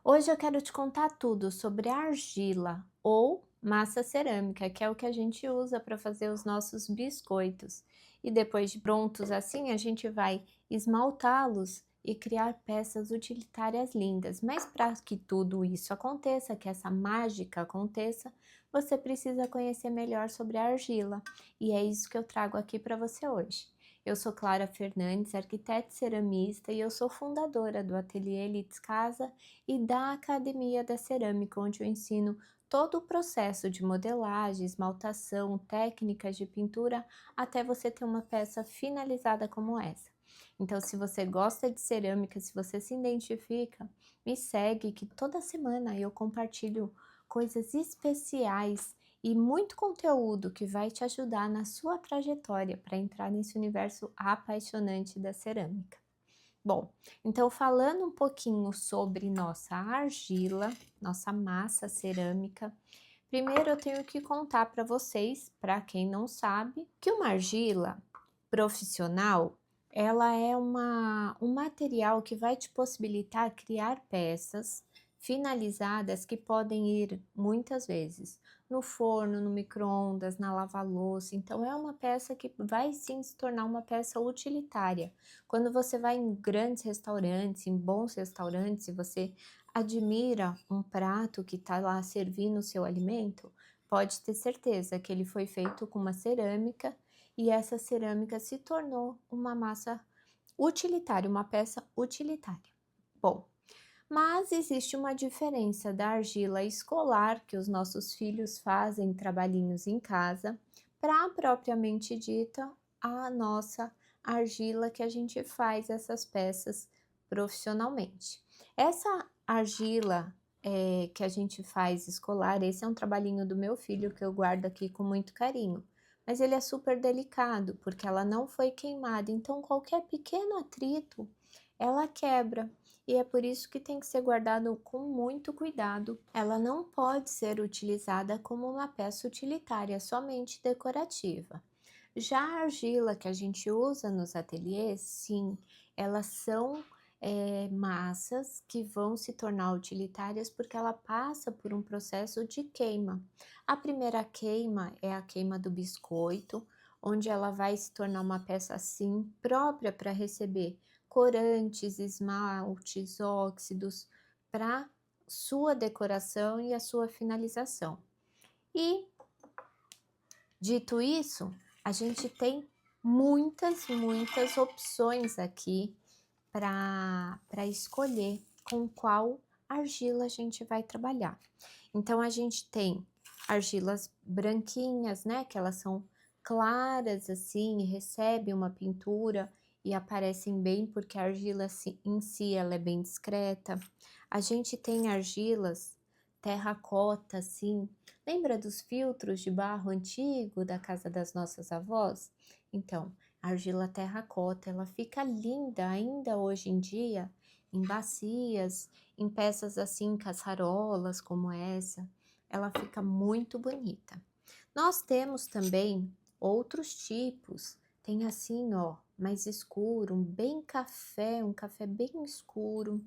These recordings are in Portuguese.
Hoje eu quero te contar tudo sobre argila ou massa cerâmica, que é o que a gente usa para fazer os nossos biscoitos. E depois de prontos assim, a gente vai esmaltá-los e criar peças utilitárias lindas. Mas para que tudo isso aconteça, que essa mágica aconteça, você precisa conhecer melhor sobre a argila. E é isso que eu trago aqui para você hoje. Eu sou Clara Fernandes, arquiteta e ceramista, e eu sou fundadora do Ateliê Elites Casa e da Academia da Cerâmica, onde eu ensino todo o processo de modelagem, esmaltação, técnicas de pintura, até você ter uma peça finalizada como essa. Então, se você gosta de cerâmica, se você se identifica, me segue que toda semana eu compartilho coisas especiais e muito conteúdo que vai te ajudar na sua trajetória para entrar nesse universo apaixonante da cerâmica. Bom, então falando um pouquinho sobre nossa argila, nossa massa cerâmica, primeiro eu tenho que contar para vocês, para quem não sabe, que uma argila profissional, ela é um material que vai te possibilitar criar peças finalizadas que podem ir muitas vezes no forno, no micro-ondas, na lava-louça. Então é uma peça que vai sim se tornar uma peça utilitária. Quando você vai em grandes restaurantes, em bons restaurantes, e você admira um prato que está lá servindo o seu alimento, pode ter certeza que ele foi feito com uma cerâmica e essa cerâmica se tornou uma massa utilitária, uma peça utilitária. Bom, mas existe uma diferença da argila escolar que os nossos filhos fazem trabalhinhos em casa, para propriamente dita a nossa argila que a gente faz essas peças profissionalmente. Essa argila que a gente faz escolar, esse é um trabalhinho do meu filho que eu guardo aqui com muito carinho. Mas ele é super delicado, porque ela não foi queimada, então qualquer pequeno atrito, ela quebra. E é por isso que tem que ser guardado com muito cuidado. Ela não pode ser utilizada como uma peça utilitária, somente decorativa. Já a argila que a gente usa nos ateliês, sim, elas são massas que vão se tornar utilitárias porque ela passa por um processo de queima. A primeira queima é a queima do biscoito, onde ela vai se tornar uma peça assim própria para receber corantes, esmaltes, óxidos para sua decoração e a sua finalização. E dito isso, a gente tem muitas opções aqui para escolher com qual argila a gente vai trabalhar. Então, a gente tem argilas branquinhas, né, que elas são claras assim, e recebem uma pintura e aparecem bem porque a argila em si ela é bem discreta. A gente tem argilas terracota, assim, lembra dos filtros de barro antigo da casa das nossas avós? Então, a argila terracota, ela fica linda ainda hoje em dia em bacias, em peças assim, caçarolas como essa, ela fica muito bonita. Nós temos também outros tipos, tem assim, ó, mais escuro, um bem café, um café bem escuro.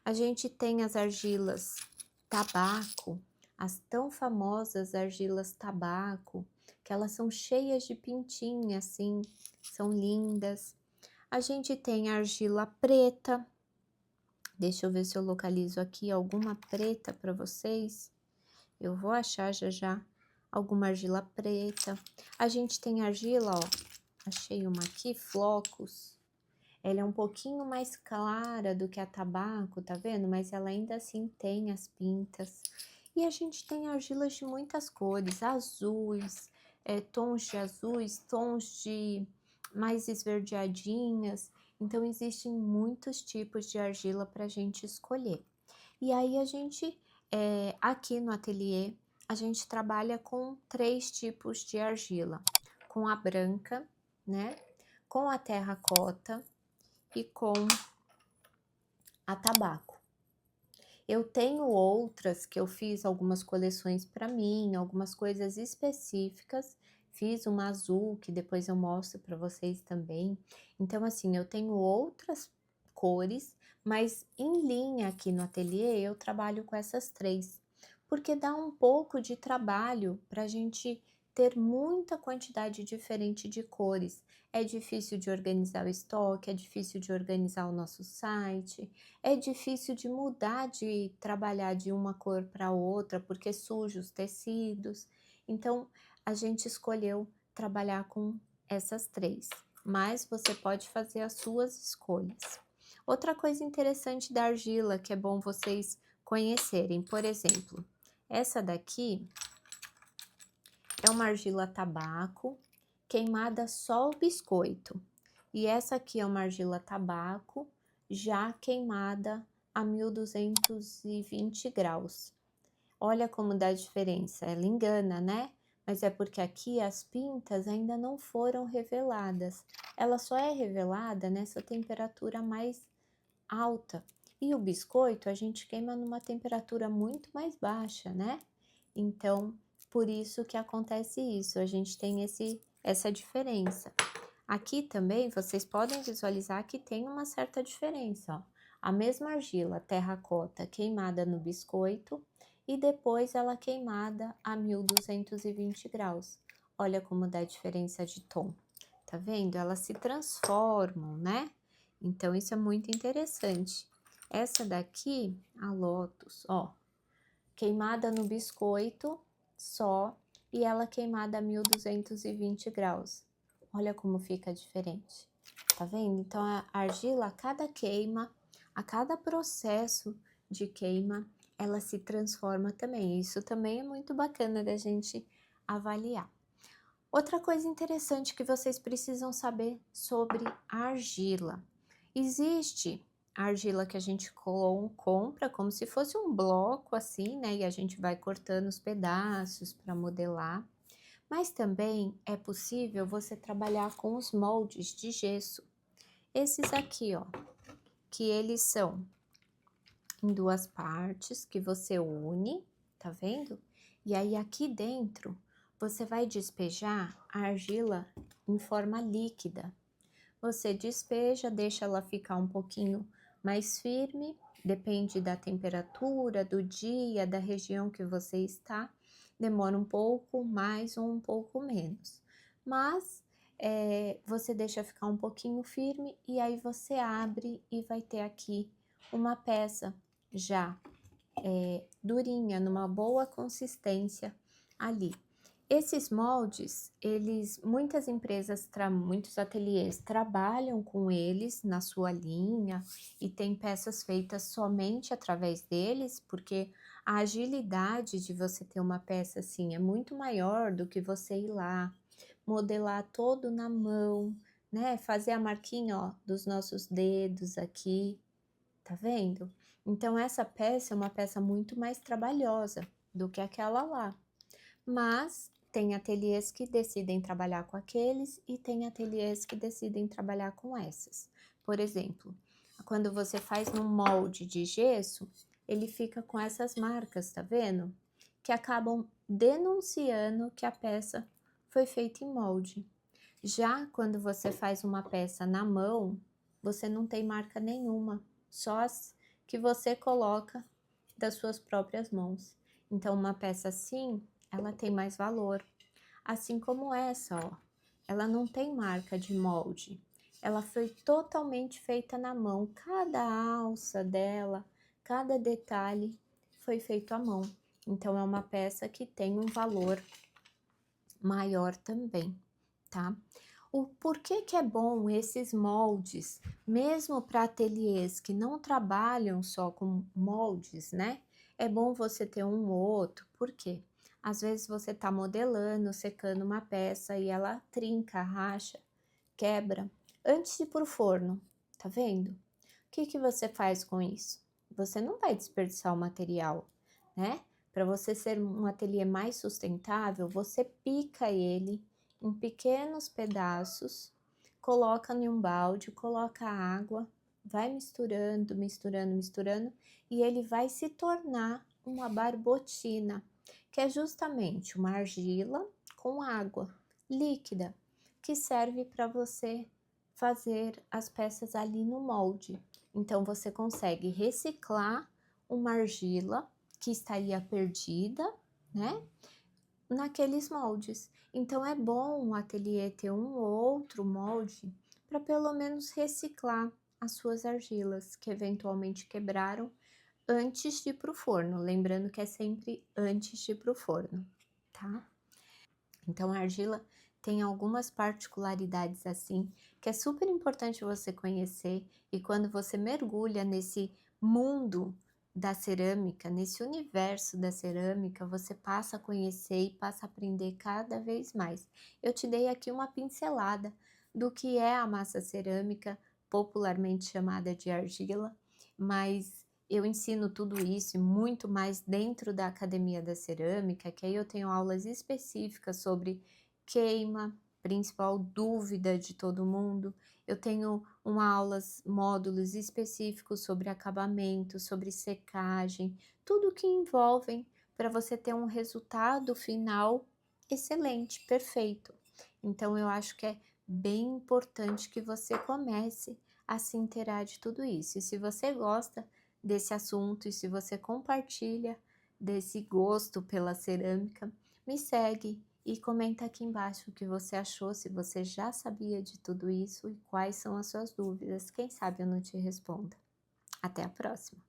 A gente tem as argilas tabaco, as tão famosas argilas tabaco, que elas são cheias de pintinha, assim, são lindas. A gente tem a argila preta, deixa eu ver se eu localizo aqui alguma preta para vocês. Eu vou achar já já alguma argila preta. A gente tem argila, ó, achei uma aqui, flocos. Ela é um pouquinho mais clara do que a tabaco, tá vendo? Mas ela ainda assim tem as pintas. E a gente tem argilas de muitas cores, azuis, tons de azuis, tons de mais esverdeadinhas. Então, existem muitos tipos de argila para a gente escolher. E aí, a gente, aqui no ateliê, a gente trabalha com 3 tipos de argila. Com a branca, né? Com a terracota e com a tabaco. Eu tenho outras que eu fiz algumas coleções para mim, algumas coisas específicas. Fiz uma azul que depois eu mostro para vocês também. Então, assim, eu tenho outras cores, Mas em linha aqui no ateliê eu trabalho com essas 3, porque dá um pouco de trabalho para a gente ter muita quantidade diferente de cores. É difícil de organizar o estoque, é difícil de organizar o nosso site, é difícil de mudar, de trabalhar de uma cor para outra, porque suja os tecidos. Então, a gente escolheu trabalhar com essas 3, mas você pode fazer as suas escolhas. Outra coisa interessante da argila que é bom vocês conhecerem, por exemplo, essa daqui é uma argila tabaco queimada só o biscoito. E essa aqui é uma argila tabaco já queimada a 1220 graus. Olha como dá diferença, ela engana, né? Mas é porque aqui as pintas ainda não foram reveladas. Ela só é revelada nessa temperatura mais alta. E o biscoito a gente queima numa temperatura muito mais baixa, né? Então, por isso que acontece isso, a gente tem essa diferença. Aqui também vocês podem visualizar que tem uma certa diferença, ó. A mesma argila terracota queimada no biscoito e depois ela queimada a 1220 graus. Olha como dá diferença de tom, tá vendo? Elas se transformam, né? Então, isso é muito interessante. Essa daqui, a Lotus, ó, queimada no biscoito só e ela queimada a 1220 graus. Olha como fica diferente, tá vendo? Então, a argila, a cada queima, a cada processo de queima, ela se transforma também. Isso também é muito bacana da gente avaliar. Outra coisa interessante que vocês precisam saber sobre a argila. Existe a argila que a gente compra como se fosse um bloco assim, né? E a gente vai cortando os pedaços para modelar. Mas também é possível você trabalhar com os moldes de gesso. Esses aqui, ó, que eles são em 2 partes que você une, tá vendo? E aí aqui dentro você vai despejar a argila em forma líquida. Você despeja, deixa ela ficar um pouquinho mais firme, depende da temperatura, do dia, da região que você está. Demora um pouco mais ou um pouco menos. Mas você deixa ficar um pouquinho firme e aí você abre e vai ter aqui uma peça já durinha, numa boa consistência ali. Esses moldes, muitas empresas, muitos ateliês trabalham com eles na sua linha e tem peças feitas somente através deles, porque a agilidade de você ter uma peça assim é muito maior do que você ir lá, modelar todo na mão, né? Fazer a marquinha, ó, dos nossos dedos aqui, tá vendo? Então, essa peça é uma peça muito mais trabalhosa do que aquela lá. Mas tem ateliês que decidem trabalhar com aqueles e tem ateliês que decidem trabalhar com essas. Por exemplo, quando você faz num molde de gesso, ele fica com essas marcas, tá vendo? Que acabam denunciando que a peça foi feita em molde. Já quando você faz uma peça na mão, você não tem marca nenhuma, só as que você coloca das suas próprias mãos. Então, uma peça assim, ela tem mais valor. Assim como essa, ó, ela não tem marca de molde. Ela foi totalmente feita na mão. Cada alça dela, cada detalhe foi feito à mão. Então, é uma peça que tem um valor maior também, tá? O porquê que é bom esses moldes, mesmo para ateliês que não trabalham só com moldes, né? É bom você ter um ou outro, por quê? Às vezes você tá modelando, secando uma peça e ela trinca, racha, quebra, antes de ir pro forno, tá vendo? O que que você faz com isso? Você não vai desperdiçar o material, né? Para você ser um ateliê mais sustentável, você pica ele em pequenos pedaços, coloca em um balde, coloca água, vai misturando, misturando, misturando, e ele vai se tornar uma barbotina, que é justamente uma argila com água líquida, que serve para você fazer as peças ali no molde. Então você consegue reciclar uma argila que estaria perdida, né, naqueles moldes. Então é bom o ateliê ter um ou outro molde para pelo menos reciclar as suas argilas que eventualmente quebraram antes de ir para o forno, lembrando que é sempre antes de ir para o forno, tá? Então a argila tem algumas particularidades assim, que é super importante você conhecer, e quando você mergulha nesse mundo da cerâmica, nesse universo da cerâmica, você passa a conhecer e passa a aprender cada vez mais. Eu te dei aqui uma pincelada do que é a massa cerâmica, popularmente chamada de argila, mas eu ensino tudo isso e muito mais dentro da Academia da Cerâmica, que aí eu tenho aulas específicas sobre queima, principal dúvida de todo mundo. Eu tenho aulas, módulos específicos sobre acabamento, sobre secagem, tudo que envolvem para você ter um resultado final excelente, perfeito. Então eu acho que é bem importante que você comece a se inteirar de tudo isso. E se você gosta desse assunto e se você compartilha desse gosto pela cerâmica, me segue e comenta aqui embaixo o que você achou, se você já sabia de tudo isso e quais são as suas dúvidas. Quem sabe eu não te responda. Até a próxima!